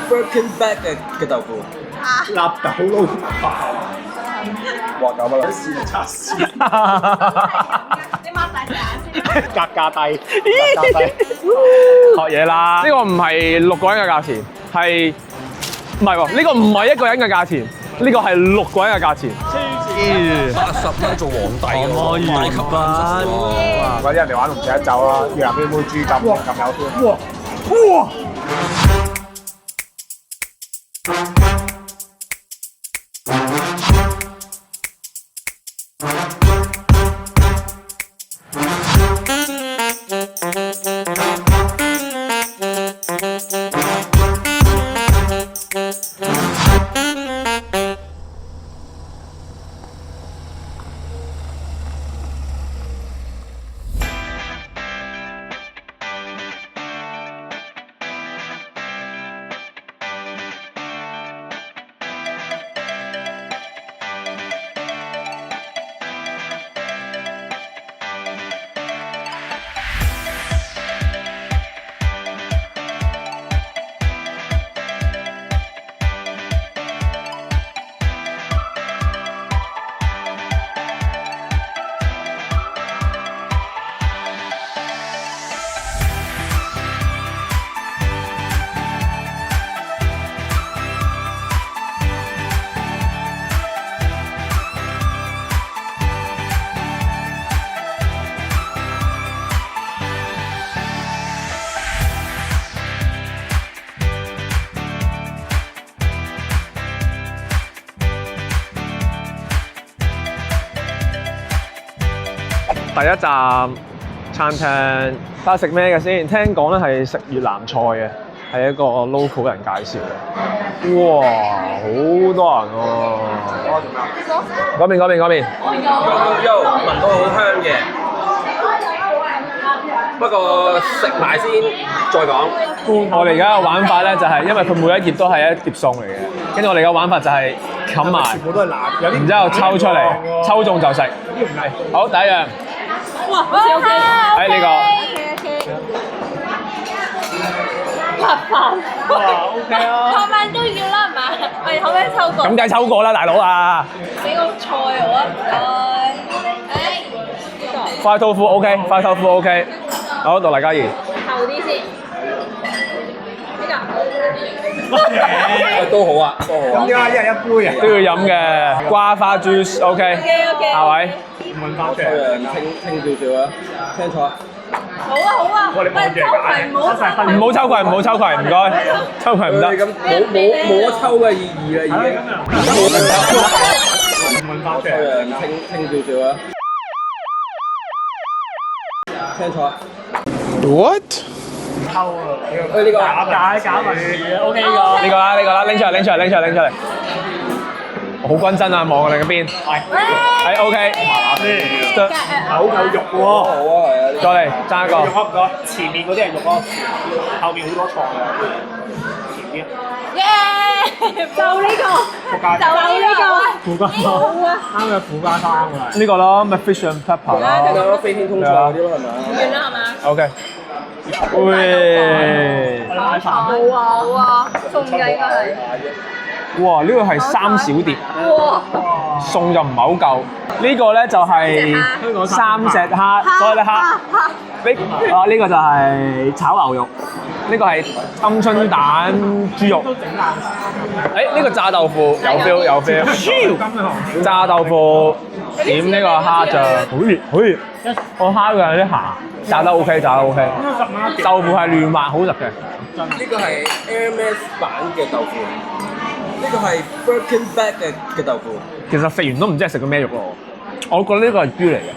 Birkin bag 嘅豆腐。納豆撈飯，哇咁啊啦！試嚟測試，你擘大隻眼先。格價低，格價低，學嘢啦！呢個唔係6個人嘅價錢，係唔係喎？呢個唔係1個人嘅價錢，呢個係6個人嘅價錢。 80蚊做皇帝可以大級版。嗰啲人哋玩龍仔酒啦，越南杯杯豬咁有 feel。哇！哇！第一站餐廳，睇下食咩嘅先。聽講咧係食越南菜嘅，係一個 local 人介紹嘅。哇，好多人喎！嗰邊，聞到好香嘅。不過食埋先再講。我哋而家嘅玩法咧就係，因為佢每一頁都係一碟餸嚟嘅，跟住我哋嘅玩法就係冚埋，全部都係辣，有啲然之後抽出嚟，抽中就食。呢個唔係。好，第一樣，哇，好似 OK。喺呢個。 白飯。哇，OK 啊！拍飯都要啦，係嘛？喂，可唔可以抽過？咁梗係抽過啦，大佬啊！俾個菜我啊，唔該。呢個。快豆腐 OK，快豆腐 OK。好，到黎嘉怡。厚啲先。呢都好啊，都好啊。咁點解一人一杯啊？都要飲嘅瓜花 juice OK。 OK。下位。問翻出抽嚟。樣清少少啊，清楚。好啊好啊。我哋望住嚟解，唔好抽唔好抽櫃，唔好抽櫃，唔該。抽櫃唔得。咁冇得抽嘅意義啦，已經。問翻出抽嚟。樣清少少啊。清楚。 What？抽啊！呢個搞埋，OK 個。呢個啦，拎出嚟。好均真啊，望我哋嗰邊。係 OK。得。好夠肉喎。好啊，係啊。再嚟爭一個。肉啊唔該，前面嗰啲係肉咯，後面好多菜啊。前邊。耶！就呢個。苦瓜湯。好啊。啱嘅苦瓜湯啊。呢個咯，咩 fish and pepper 咁咯。樣飛天通菜嗰啲咯，係咪啊？完啦係嘛？ OK。喂。冇啊，送嘅應該係。哇！呢個係3小碟。哇！餸就唔係好夠。呢個咧就係3隻蝦，所以咧蝦。呢個就係炒牛肉，呢個係鵪鶉蛋豬肉。呢個炸豆腐有 feel。炸豆腐點呢個蝦醬，好熱。我蝦佢有啲鹹，炸得 OK。豆腐係嫩滑好食嘅。呢個係 Hermes 版嘅豆腐，呢個係 Birkin bag 嘅豆腐。其實食完都唔知係食咗咩肉咯。我覺得呢個係豬嚟嘅，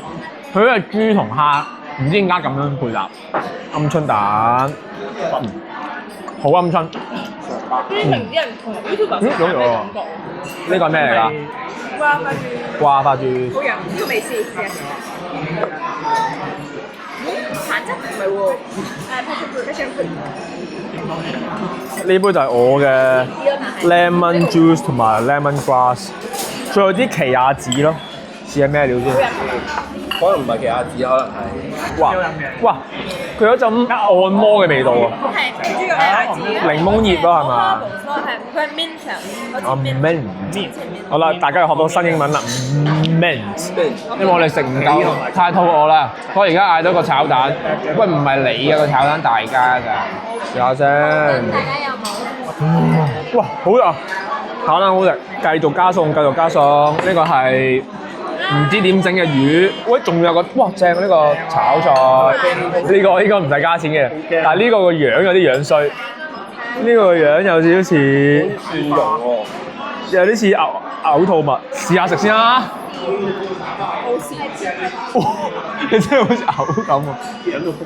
佢係豬同蝦，唔知點解咁樣配搭。鵪鶉蛋，好鵪鶉。啲人同 YouTuber 食嘅感覺。呢個係咩嚟㗎？瓜花豬。好飲，呢個未試下。橙汁唔係喎，呢杯就係我嘅 lemon juice 同埋 lemon grass，仲有啲奇亞籽咯，試下咩料先？可能唔係奇亞籽，可能係。哇！佢有一陣按摩嘅味道啊！係豬肉嘅牌子。檸檬葉咯係嘛？佢係 mint 啊 mint， 好啦，大家又學到新英文啦 mint， 因為我哋食唔夠，太肚餓啦，我而家嗌咗個炒蛋，喂唔係你啊個炒蛋，大家㗎，試下先。大家有冇？哇，好啊！炒蛋好食，繼續加餸，繼續加餸。呢個係唔知點整嘅魚，喂，仲有個哇正呢個炒菜，呢個唔使加錢嘅，但係呢個個樣有啲樣衰，呢個樣有少少似蒜蓉喎，有啲似嘔吐物，試下食先啦。好似哇！你真係好似嘔咁喎。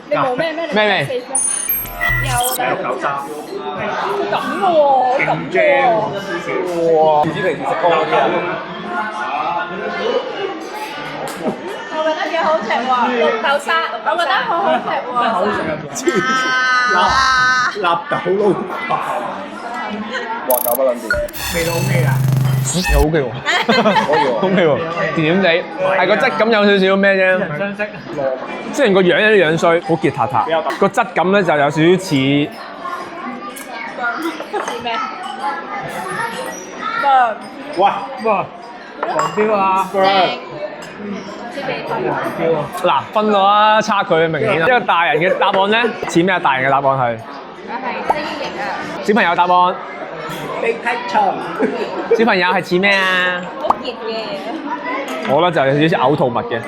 你冇咩？咩味？有693，咁嘅喎，好咁嘅喎。哇！唔知平時食過嗰啲啊？我覺得幾好食喎，綠豆沙，我覺得好好食喎。好食啊！臘豆撈飯，哇！搞不撚掂，味道 OK 㗎。又 OK 喎可以喎。 ，OK 喎，甜甜地，係個質感有少少咩啫？相識雖然個樣有啲樣衰，好傑塔塔，個質感咧就有少少似似咩？哇！黃標啊！嗱分咗啦，差距明顯啦。一個大人嘅答案咧似咩啊？大人嘅答案係我係精液啊！小朋友答案， Big picture，小朋友係似咩啊？好熱嘅。我覺得就有少少嘔吐物嘅，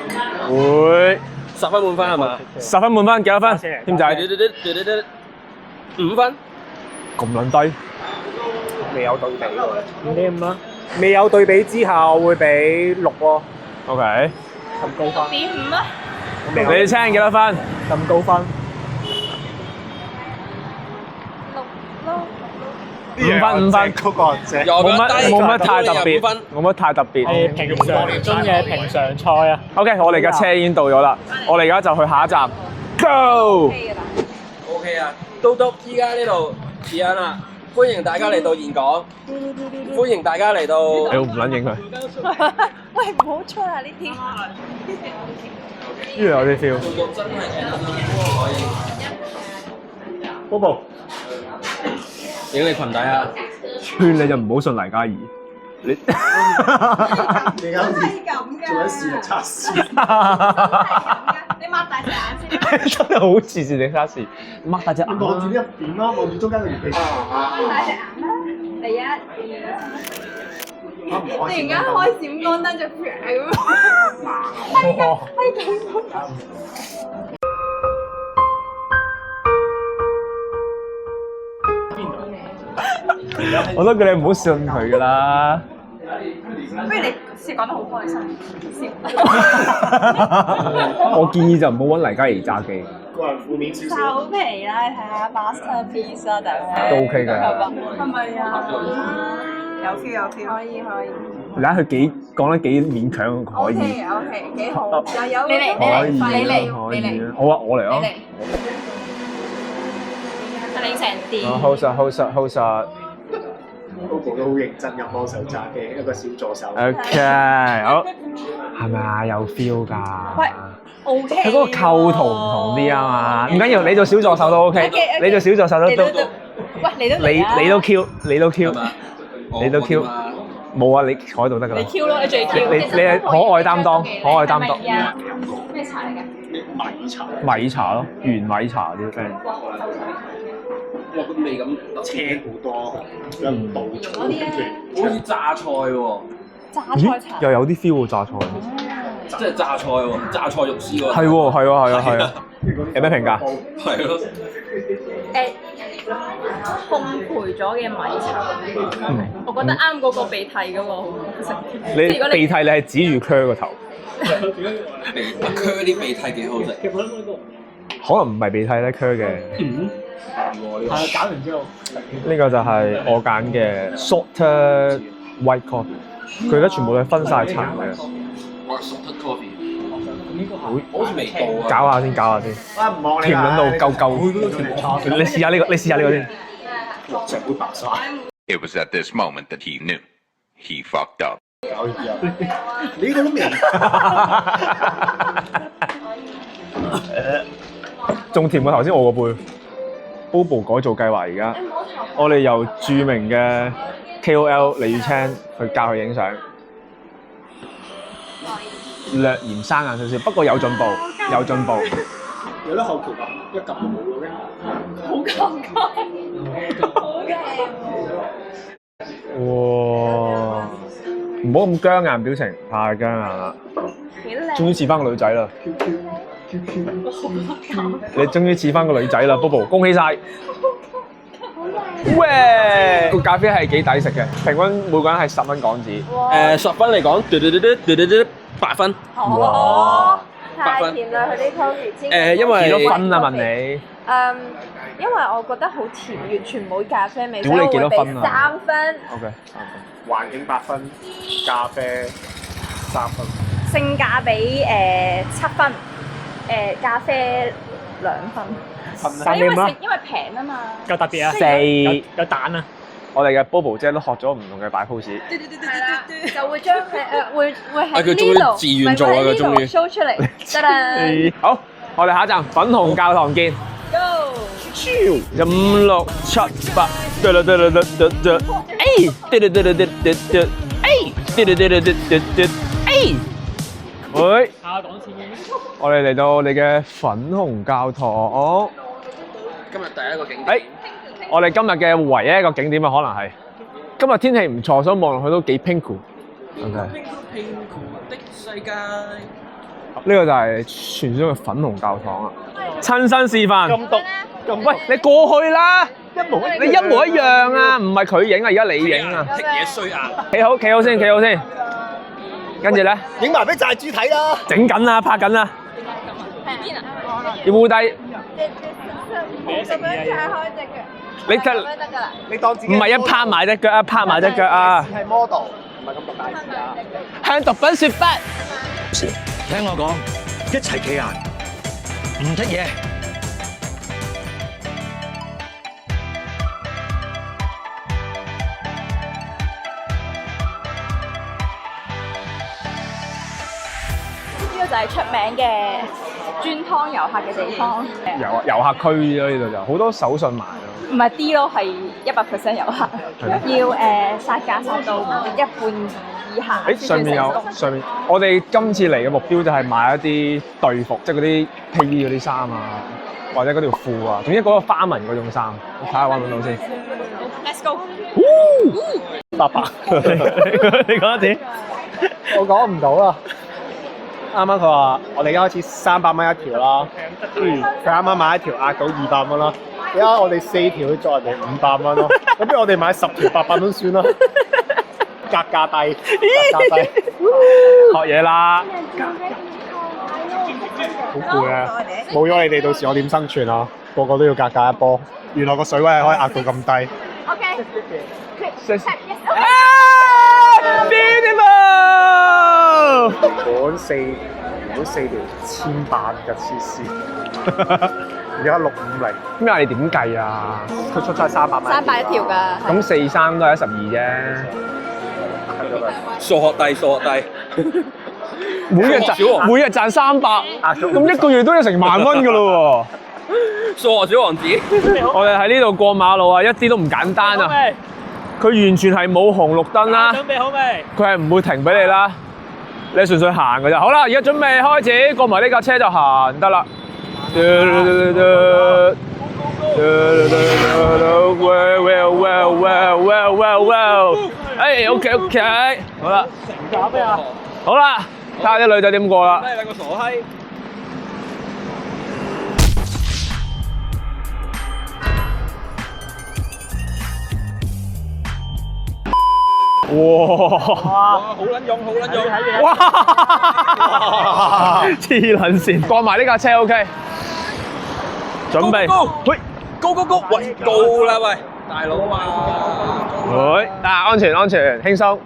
會10分滿分係嘛10分滿分幾多分？添仔5分。咁撚低，未有對比喎。5.5啦。未有對比之下，我會俾6喎。 OK，咁高分。6.5啊！你青幾多分？咁高分。 5分5分，嗰個啫。冇乜太特別，冇乜太特別。係平常中嘅平常菜啊。 OK，我哋架車已經到咗啦，我哋而家就去下一站，Go！ OK 啊，嘟嘟依家呢度時間啦，歡迎大家嚟到現港，歡迎大家嚟到。你唔撚影佢，喂，唔好出啊！呢啲。呢度有啲 feel。嘟嘟真係可以。Bobo，影你裙底啊！勸你就唔好信黎嘉怡，你你而家好似做緊視力測試。你擘大隻眼先。真係好似視力測試，擘大隻眼。你望住呢一邊咯，望住中間個月皮。擘大隻眼啦！第一、2。突然間開閃光燈就pier咁。我都叫你唔好信佢噶啦。不如你試講得好開心，笑。我建議就唔好揾黎嘉怡揸機，個人負面少少。手皮啦，你睇下 masterpiece 啊，大佬。都 OK 嘅。係咪啊？有 feel 有 feel，可以。你睇佢講得幾勉強可以。 OK，幾好，又有可以可以。好啊，我嚟啊。你成點？好實。Bobo 都好認真咁幫手揸機，一個小助手。 OK，好，係咪啊？有 feel 㗎。喂，OK。佢嗰個構圖唔同啲啊嘛，唔緊要，你做小助手都 OK，你做小助手都。喂，你都 Q，你都 Q，冇啊！你坐喺度得㗎啦。你 Q 咯，你最 Q。你係可愛擔當，可愛擔當。咩茶嚟㗎？米茶咯，原米茶啲 friend。哇！個味咁青好多，有稻草嘅，好似榨菜喎，榨菜茶。又有啲 feel 喎，榨菜。即係榨菜喎，榨菜肉絲喎。係喎。有咩評價？係咯。烘焙咗嘅米茶，我覺得啱嗰個鼻涕嗰個好食。你鼻涕你係指住 Cur 個頭。Cur 啲鼻涕幾好食。可能唔係鼻涕咧 Cur 嘅。係揀完之後，呢個就係我揀嘅 salted white coffee， 佢而家全部都係分晒層嘅。我 salted coffee。好似未到啊！搞下先。唔望你甜撚到夠。你試下呢個先。成杯白沙。It was at this moment that he knew he fucked up. 你呢個都未。仲甜過頭先我個杯。Bobo 改造計劃而家，我哋由著名嘅 KOL 李宇青去教佢影相，略嫌生硬少少，不過有進步，有進步。有得後期咁，一撳就冇咗嘅。好尷尬，好嘅。哇！唔好咁僵硬表情，太僵硬啦。幾靚。終於似翻個女仔啦！你終於似翻個女仔啦 ，Bobo， 恭喜晒！喂，個咖啡係幾抵食嘅，平均每個人係10蚊港紙。 10分嚟講，8分。哦，太甜啦！佢啲 coffee 先。因為幾多分啊？問你。因為我覺得好甜，完全冇咖啡味，屌你幾多分啊3分。 OK，3分。環境8分，咖啡3分。性價比7分，咖啡2分。因為平啊嘛。夠特別啊！有蛋啊！我哋嘅 Bobo 姐都學咗唔同嘅擺 pose。係啦，就會將佢會喺佢終於呢度，自願做啊！佢終於 show 出嚟，得啦。好，我哋下一站粉紅教堂見。 Go！ 5、6、7、8，對啦對啦對對對，哎，對對對對對對對，哎，對對對對對對對，哎，喂，下講錢嘅。我哋嚟到我哋嘅粉紅教堂。今日第一個景點。誒，我哋今日嘅唯一一個景點啊，可能係今日天氣唔錯，所以望落去都幾 pink。OK。的世界。呢個就係傳說嘅粉紅教堂啊！親身示範。咁毒，喂，你過去啦！一模一樣。你一模一樣啊！唔係佢影啊，而家你影啊！剔嘢衰硬。企好，企好先，企好先。跟住咧，影埋俾債主睇啦！整緊啦，拍緊啦。邊啊？要烏低。咁樣踩開隻腳。你得咁樣得㗎啦。你當自己唔係一拍埋隻腳啊，拍埋隻腳啊！係 model，唔係咁毒大事啊！向毒品説不。聽我講，一齊企硬，唔得嘢。呢個就係出名嘅專湯遊客嘅地方。遊客區咯，呢度就好多手信賣咯。唔係啲咯，係100%遊客。要殺價殺到1半以下。誒上面有上面，我哋今次嚟嘅目標就係買一啲隊服，即係嗰啲 P.E. 嗰啲衫啊，或者嗰條褲啊，總之嗰個花紋嗰種衫，我睇下揾唔揾到先。Let's go！ 800，你講一次。我講唔到啦。啱啱佢話我哋而家開始300蚊一條啦，佢啱啱買一條壓到200蚊啦，而家我哋4條去作人哋500蚊咯，咁不如我哋買10條800蚊算啦，格價低，格價低，學嘢啦！好攰啊！冇咗你哋，到時我點生存啊？個個都要格價一波，原來個水位係可以壓到咁低。 OK。Beautiful！本4條1800嘅黐線，而家650，咩啊？你點計啊？佢出咗係300蚊。 300一條㗎。咁4、3都係12啫。數學低，數學低。每日賺300，咁一個月都有成萬蚊㗎咯喎！數學小王子。我哋喺呢度過馬路啊，一啲都唔簡單啊！佢完全係冇紅綠燈啦，準備好未？佢係唔會停俾你啦，你純粹行㗎咋。好啦，而家準備開始，過埋呢架車就行得啦。誒，OK，好啦，成架咩啊？好啦，睇下啲女仔點過啦。你兩個傻閪。哇！好撚勇，好撚勇。哇！黐撚線，過埋呢架車 OK。準備，喂，高，喂，高啦喂，大佬啊！喂，安全，輕鬆。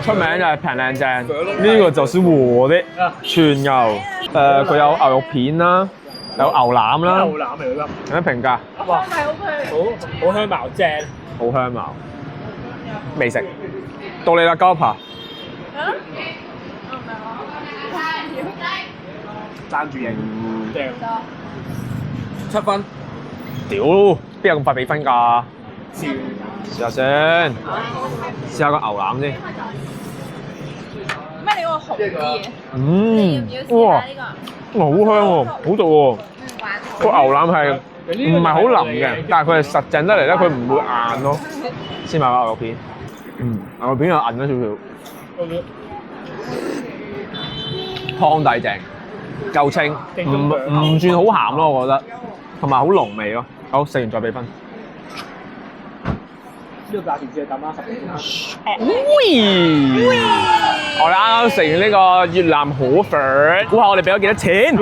出名就係平靚正，呢個就是我的全牛。佢有牛肉片啦，有牛腩啦。牛腩嚟㗎，有咩評價？哇，好香茅正，好香茅，未食。到你啦，交扒。爭住贏，正。 7分。屌，邊有咁快俾分㗎？試下先，試下個牛腩先。咩？你嗰個紅啲嘅？嗯，哇，好香喎，好毒喎。個牛腩係唔係好腍嘅，但係佢係實淨得嚟咧，佢唔會硬咯。先買個牛肉片，牛肉片又韌咗少少。湯底正，夠清，唔算好鹹咯，我覺得，同埋好濃味咯。好，食完再俾分。呢個價錢只係抌啱10。我哋啱啱食完呢個越南河粉，估下我哋俾咗幾多錢？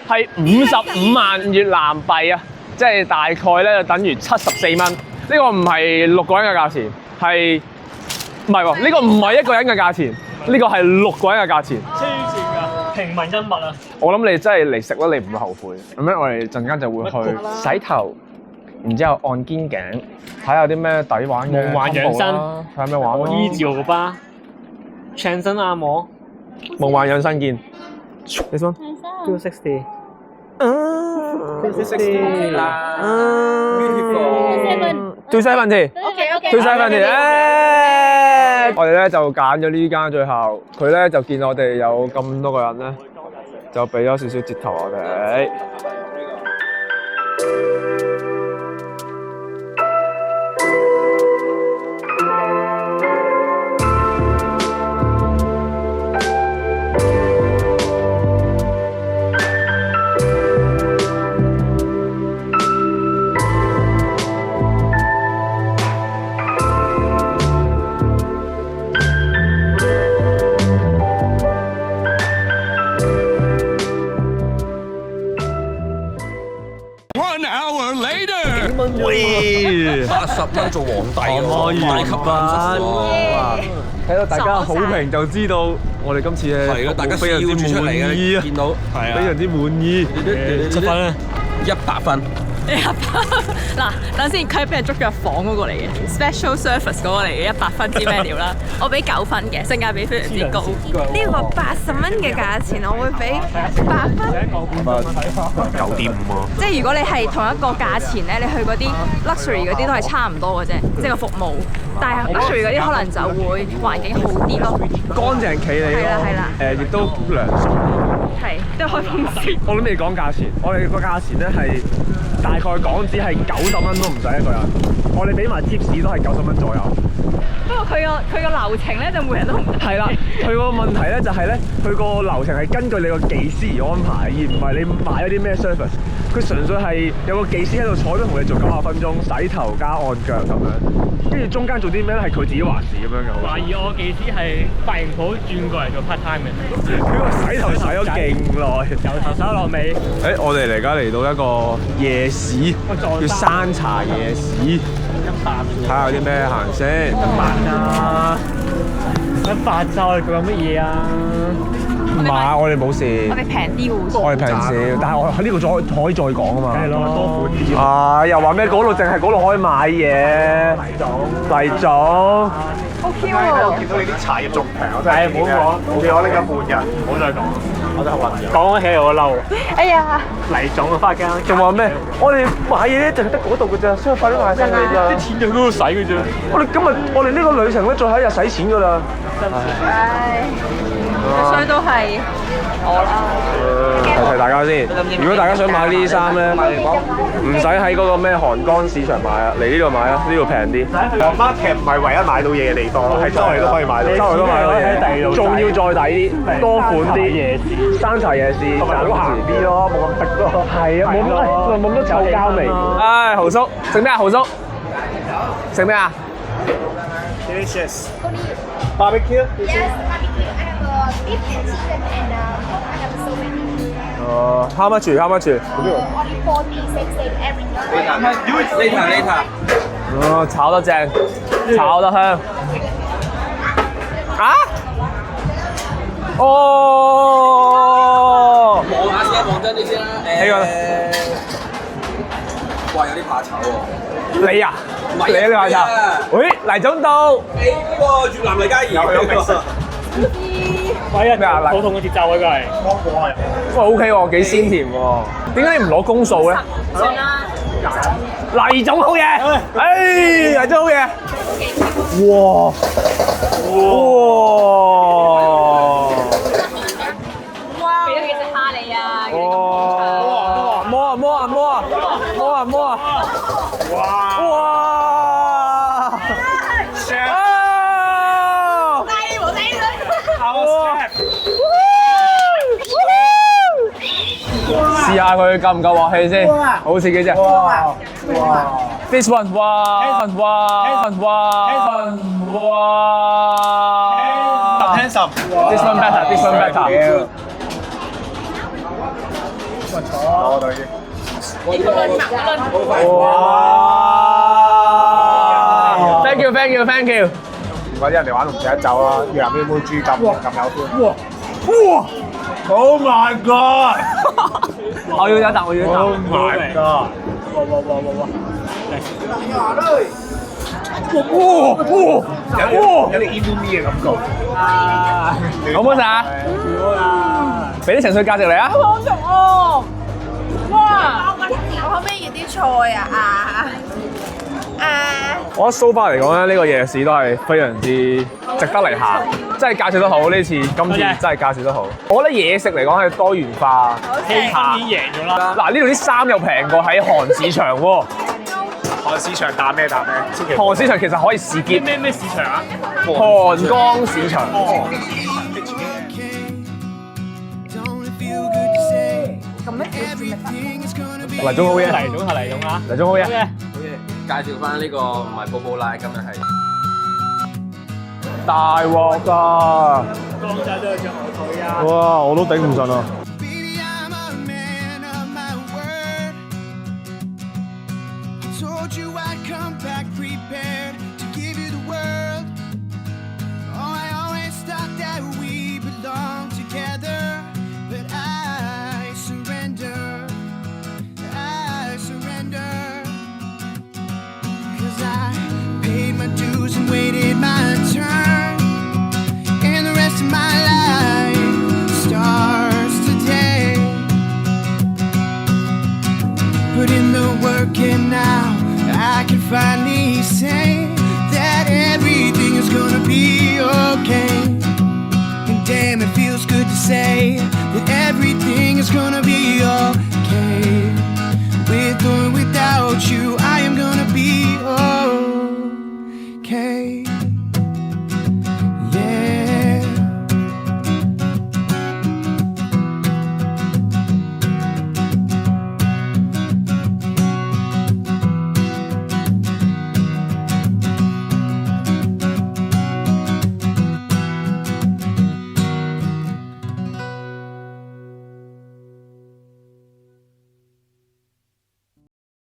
係55萬越南幣啊！即係大概咧就等於74蚊。呢個唔係6個人嘅價錢，係唔係喎？呢個唔係1個人嘅價錢，呢個係6個人嘅價錢。黐線㗎，平民恩物啊！我諗你真係嚟食啦，你唔會後悔。咁咧，我哋陣間就會去洗頭，然之後按肩頸，睇下啲咩抵玩嘅。夢幻養生，睇下咩玩咯。醫治我個疤，全身按摩。夢幻養生見。This one 260。 260啦。270。 OK。 270。我哋咧就揀咗呢間，最後佢咧就見我哋有咁多個人咧，就俾咗少少折頭我哋。喂，80蚊做皇帝喎，大級班哇！睇到大家好評就知道我哋今次嘅係咯，大家非常之滿意啊，見到係非常之滿意。7分咧，100分。嗱，等先，佢係俾人捉咗入房嗰個嚟嘅 ，special service 嗰個嚟嘅100分知咩料啦？我俾9分嘅，性價比非常之高。呢個80蚊嘅價錢，我會俾8分。9.5啊！即係如果你係同一個價錢咧，你去嗰啲 luxury 嗰啲都係差唔多嘅啫，即係個服務。但係 luxury 嗰啲可能就會環境好啲咯，乾淨企理咯，係啦亦都涼爽。係都開風扇。我都未講價錢，我哋個價錢咧係大概港紙係90蚊都唔使一個人，我哋俾埋 tips 都係90蚊左右。不過佢個流程咧就每人都唔同。係啦，佢個問題咧就係咧，佢個流程係根據你個技師而安排，而唔係你買咗啲咩 service。佢純粹係有個技師喺度坐咗同你做90分鐘，洗頭加按腳咁樣，跟住中間做啲咩咧係佢自己話事咁樣嘅。懷疑我技師係髮型鋪轉過嚟做 part time 嘅。佢個洗頭洗咗勁耐，由頭洗到落尾。我哋而家嚟到一個夜市，叫山茶夜市，睇下有啲咩行先。100咋？佢有乜嘢啊？唔係，我哋冇事。我哋平啲喎。我哋平少，但係我喺呢度可以再講啊嘛。係咯，多款啲。啊！又話咩？嗰度淨係嗰度可以買嘢。黎總。好 Q 喎！見到你啲茶葉仲平，我真係唔好講。叫我拎咗半日，唔好再講。我真係暈。講起我嬲。哎呀！黎總啊，翻間。仲話咩？我哋買嘢咧，淨係得嗰度嘅咋，所以快啲買晒佢咋。啲錢就喺嗰度使嘅啫。我哋呢個旅程咧，最後一日使錢㗎啦。唉，所以都係我啦。提提大家先，如果大家想買呢啲衫咧，唔使喺嗰個咩韓江市場買啊，嚟呢度買啊，呢度平啲。Market 唔係唯一買到嘢嘅地方，係周圍都可以買到，周圍都買到嘢，仲要再抵啲，多款啲。夜市，山茶夜市，同埋好行啲咯，冇咁逼咯。係啊，冇咁多臭膠味。唉，豪叔食咩啊？豪叔食咩啊 Delicious. Barbecue. Yes, barbecue. I have a beef and chicken and pork. I have so many. How much? How much? Only 40, same, everything. later。炒得正，炒得香。啊？哦！望下先，望真啲先啦。呢個哇，有啲怕醜喎。你啊？你啊，你話就，喂，黎總到。你呢個越南黎嘉怡有名食。喂啊，咩啊好痛嘅節奏啊，佢係芒果啊，喂 OK 喎，幾鮮甜喎。點解你唔攞公數咧？算啦。黎總好嘢，黎總好嘢。哇！哇！俾咗幾隻蝦你啊！哇！摸啊摸啊摸啊摸啊摸啊！哇！試下佢夠唔夠鑊氣先，好刺激啫！哇！This one， 哇！handsome， This one better，This one better。攞到已經。哇 ！Thank you，Thank you。唔怪啲人哋玩龍仔走啊，越南啲妹豬咁有 feel。哇 Oh my god！ 我要有一啖，我要一啖。 Oh my god！ 有啲 Indomie 嘅感覺。好唔好食啊？俾啲情緒價值嚟啊！好食哦！哇！我可唔可以要啲菜啊？我覺得 so far 嚟講咧，呢個夜市都係非常之值得嚟行，真係介紹得好。呢次今次真係介紹得好。我覺得嘢食嚟講係多元化，氣氛已經贏咗啦。嗱，呢度啲衫又平過喺韓市場喎。韓市場打咩？韓市場其實可以試劫。咩市場啊？韓江市場。咁咩叫主力黎總好嘢，黎總啊！黎總好嘢。介紹翻呢個唔係布布拉，今日係大鑊㗎！江仔都係着牛腿啊！哇，我都頂唔順啊！ Baby, I'm a man of my word. I told you I'd come back prepared to give you the world. Oh, I always thought that we belonged together, but I surrender. I surrender. 'Cause I paid my dues and waited my turn, and the rest of my life starts today. Put in the work and now I can finally say that everything is gonna be okay. And damn, it feels good to say that everything is gonna be okay. With or without you, I am gonna